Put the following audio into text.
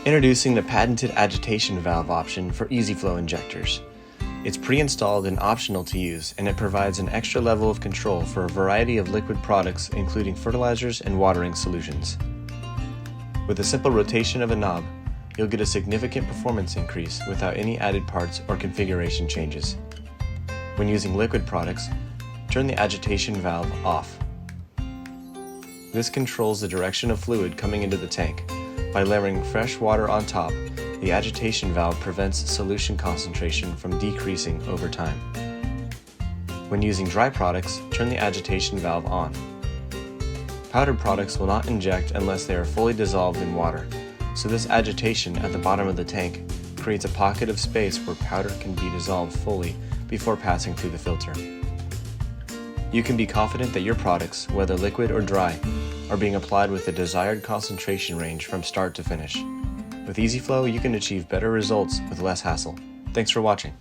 Introducing the patented agitation valve option for EZ-FLO injectors. It's pre-installed and optional to use, and it provides an extra level of control for a variety of liquid products including fertilizers and watering solutions. With a simple rotation of a knob, you'll get a significant performance increase without any added parts or configuration changes. When using liquid products, turn the agitation valve off. This controls the direction of fluid coming into the tank. By layering fresh water on top, the agitation valve prevents solution concentration from decreasing over time. When using dry products, turn the agitation valve on. Powdered products will not inject unless they are fully dissolved in water, so this agitation at the bottom of the tank creates a pocket of space where powder can be dissolved fully before passing through the filter. You can be confident that your products, whether liquid or dry, are being applied with the desired concentration range from start to finish. With EZ-FLO, you can achieve better results with less hassle. Thanks for watching.